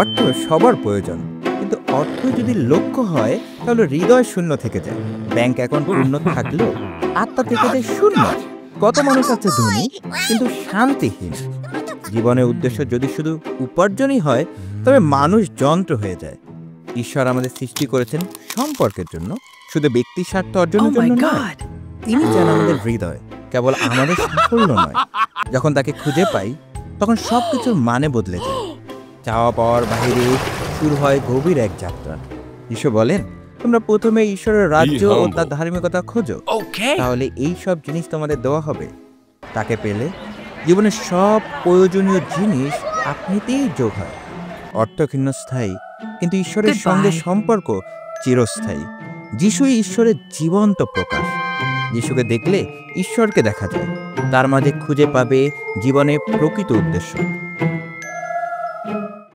অর্থ সবার প্রয়োজন, কিন্তু অর্থ যদি লক্ষ্য হয় তাহলে হৃদয় শূন্য থেকে যায়। ব্যাংক অ্যাকাউন্ট পূর্ণ থাকলেও আত্মা থেকে যায় শূন্য। কত মানুষ আছে ধনী কিন্তু শান্তিহীন। জীবনের উদ্দেশ্য যদি শুধু উপার্জনই হয় তবে মানুষ যন্ত্র হয়ে যায়। ঈশ্বর আমাদের সৃষ্টি করেছেন সম্পর্কের জন্য, শুধু ব্যক্তি স্বার্থ অর্জনের জন্য নয়। তিনি চান আমাদের হৃদয়, কেবল আমাদের সাফল্য নয়। যখন তাকে খুঁজে পাই তখন সব কিছুর মানে বদলে যায়। চাওয়া পাওয়ার বাইরে শুরু হয় গভীর এক যাত্রা। ঈশ্বর বলেন, তোমরা প্রথমে ঈশ্বরের রাজ্য ও তার ধার্মিকতা খোঁজো, তাহলে এই সব জিনিস তোমাদের দেওয়া হবে। তাকে পেলে জীবনের সব প্রয়োজনীয় জিনিস আপনিতেই যোগ হয়। অর্থ ক্ষীণস্থায়ী, কিন্তু ঈশ্বরের সঙ্গে সম্পর্ক চিরস্থায়ী। যিশুই ঈশ্বরের জীবন্ত প্রকাশ। যিশুকে দেখলে ঈশ্বরকে দেখা যায়, তার মাঝে খুঁজে পাবে জীবনের প্রকৃত উদ্দেশ্য।